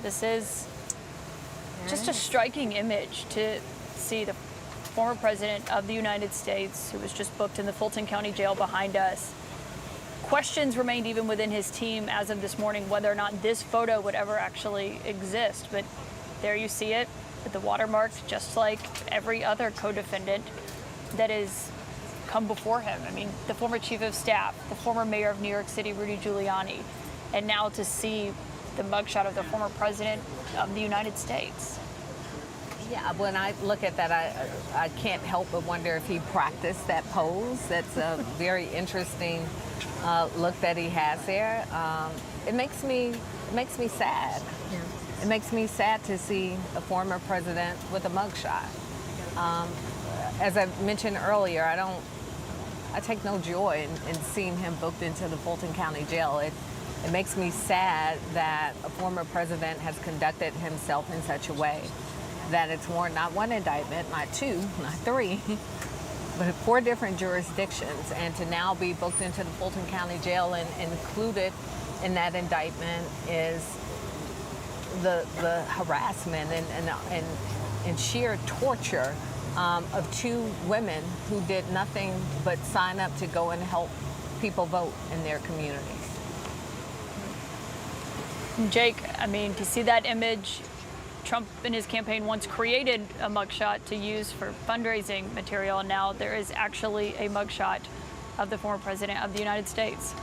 This is just a striking image to see the former president of the United States, who was just booked in the Fulton County Jail behind us. Questions remained even within his team as of this morning whether or not this photo would ever actually exist. But there you see it, with the watermark, just like every other co-defendant that has come before him. I mean, the former chief of staff, the former mayor of New York City, Rudy Giuliani, and now to see the mugshot of the former president of the United States. Yeah, when I look at that, I can't help but wonder if he practiced that pose. That's a very interesting look that he has there. It makes me sad. Yeah. It makes me sad to see a former president with a mugshot. As I mentioned earlier, I take no joy in seeing him booked into the Fulton County Jail. It makes me sad that a former president has conducted himself in such a way that it's warranted not one indictment, not two, not three, but 4 different jurisdictions. And to now be booked into the Fulton County Jail and included in that indictment is the harassment and sheer torture of 2 women who did nothing but sign up to go and help people vote in their communities. Jake, I mean, to see that image, Trump in his campaign once created a mugshot to use for fundraising material, and now there is actually a mugshot of the former president of the United States.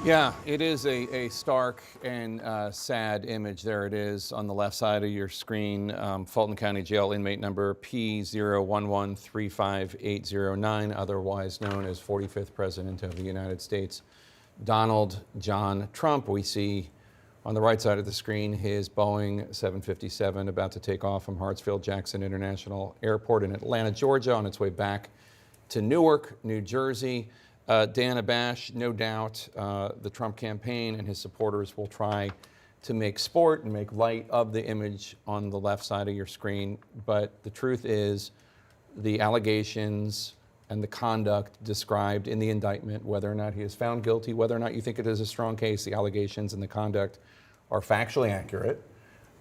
Yeah, it is a stark and sad image. There it is on the left side of your screen. Fulton County Jail inmate number P011-35809, otherwise known as 45th President of the United States, Donald John Trump. We see on the right side of the screen his Boeing 757 about to take off from Hartsfield-Jackson International Airport in Atlanta, Georgia, on its way back to Newark, New Jersey. Dan Abash, no doubt the Trump campaign and his supporters will try to make sport and make light of the image on the left side of your screen. But the truth is, the allegations and the conduct described in the indictment, whether or not he is found guilty, whether or not you think it is a strong case, the allegations and the conduct are factually accurate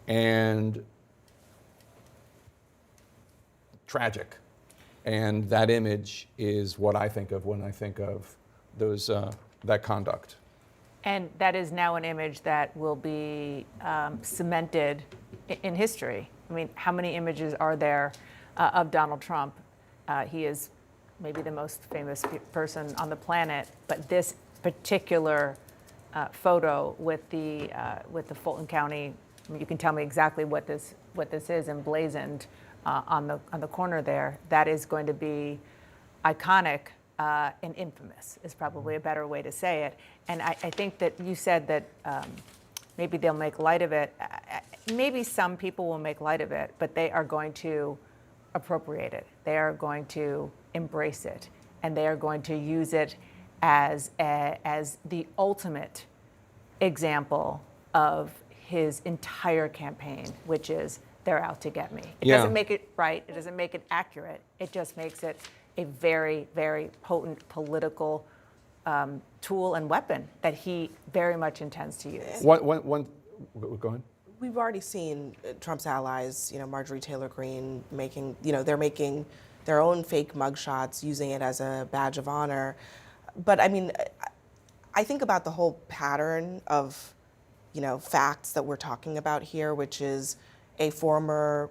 and tragic. And that image is what I think of when I think of those that conduct. And that is now an image that will be cemented in history. I mean, how many images are there of Donald Trump? He is maybe the most famous person on the planet, but this particular photo with the Fulton County, I mean, you can tell me exactly what this is emblazoned on the corner there. That is going to be iconic and infamous is probably a better way to say it. And I think that you said that maybe they'll make light of it. Maybe some people will make light of it, but they are going to appropriate it. They are going to embrace it, and they are going to use it as the ultimate example of his entire campaign, which is they're out to get me. It doesn't make it right. It doesn't make it accurate. It just makes it a very, very potent political tool and weapon that he very much intends to use. Go ahead. We've already seen Trump's allies, Marjorie Taylor Greene they're making their own fake mugshots, using it as a badge of honor. But I mean, I think about the whole pattern of, facts that we're talking about here, which is a former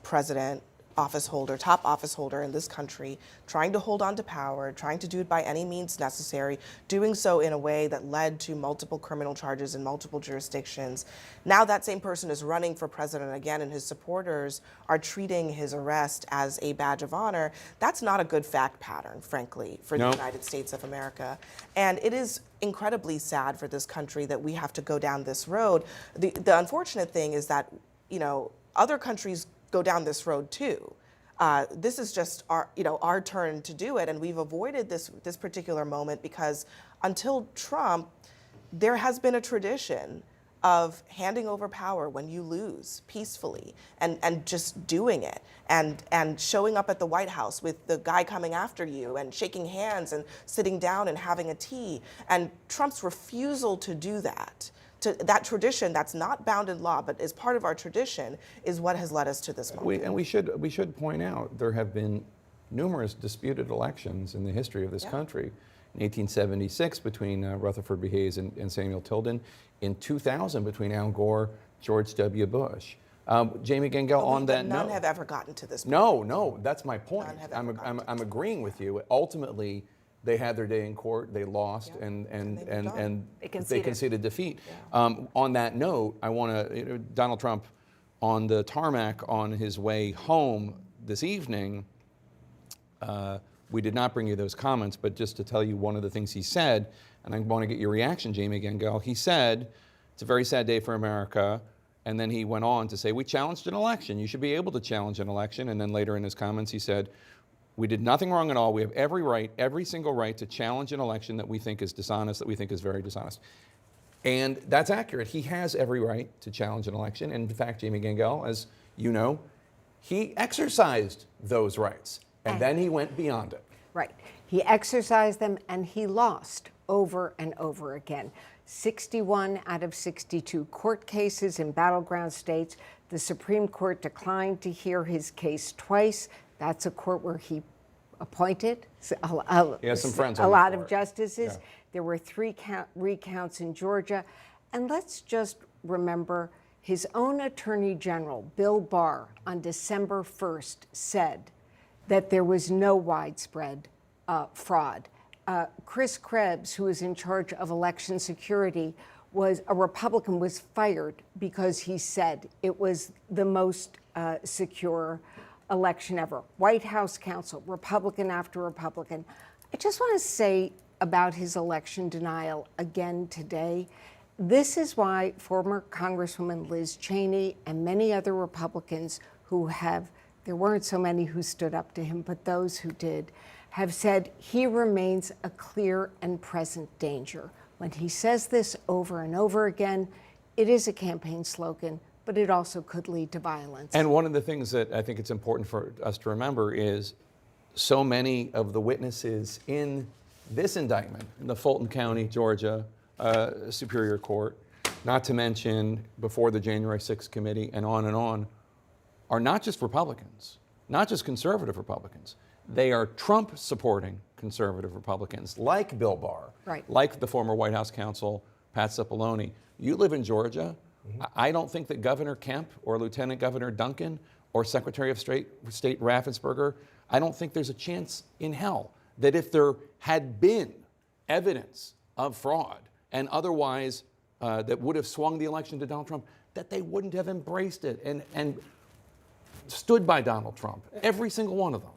president, top office holder in this country, trying to hold on to power, trying to do it by any means necessary, doing so in a way that led to multiple criminal charges in multiple jurisdictions. Now that same person is running for president again, and his supporters are treating his arrest as a badge of honor. That's not a good fact pattern, frankly, for the United States of America. And it is incredibly sad for this country that we have to go down this road. The unfortunate thing is that, other countries go down this road too. This is just our turn to do it, and we've avoided this particular moment because until Trump, there has been a tradition of handing over power when you lose peacefully and just doing it and showing up at the White House with the guy coming after you and shaking hands and sitting down and having a tea. And Trump's refusal to do that that tradition that's not bound in law but is part of our tradition is what has led us to this moment. We should point out there have been numerous disputed elections in the history of this country. In 1876 between Rutherford B. Hayes and Samuel Tilden. In 2000 between Al Gore, George W. Bush. Jamie Gangel, on that none note, have ever gotten to this point. No, that's my point. None have ever gotten to I'm agreeing with you. Ultimately, they had their day in court. They lost, and They they conceded defeat. On that note, I want to Donald Trump on the tarmac on his way home this evening. We did not bring you those comments, but just to tell you one of the things he said, and I want to get your reaction, Jamie Gangel. He said, it's a very sad day for America, and then he went on to say, we challenged an election. You should be able to challenge an election. And then later in his comments, he said, we did nothing wrong at all. We have every right, every single right to challenge an election that we think is dishonest, that we think is very dishonest. And that's accurate. He has every right to challenge an election. And in fact, Jamie Gangel, as you know, he exercised those rights. And then he went beyond it. Right. He exercised them and he lost over and over again. 61 out of 62 court cases in battleground states. The Supreme Court declined to hear his case twice. That's a court where he appointed He has some friends a on the lot court. of justices. Yeah. There were 3 recounts in Georgia. And let's just remember his own Attorney General, Bill Barr, on December 1st said that there was no widespread fraud. Chris Krebs, who is in charge of election security, was a Republican, was fired because he said it was the most secure election ever. White House counsel, Republican after Republican. I just want to say about his election denial again today. This is why former Congresswoman Liz Cheney and many other Republicans who have, there weren't so many who stood up to him, but those who did, have said he remains a clear and present danger. When he says this over and over again, it is a campaign slogan, but it also could lead to violence. And one of the things that I think it's important for us to remember is so many of the witnesses in this indictment, in the Fulton County, Georgia Superior Court, not to mention before the January 6th committee and on, are not just Republicans, not just conservative Republicans. They are Trump-supporting conservative Republicans, like Bill Barr, right, like the former White House counsel, Pat Cipollone. You live in Georgia. I don't think that Governor Kemp or Lieutenant Governor Duncan or Secretary of State Raffensperger, I don't think there's a chance in hell that if there had been evidence of fraud and otherwise that would have swung the election to Donald Trump, that they wouldn't have embraced it and stood by Donald Trump, every single one of them.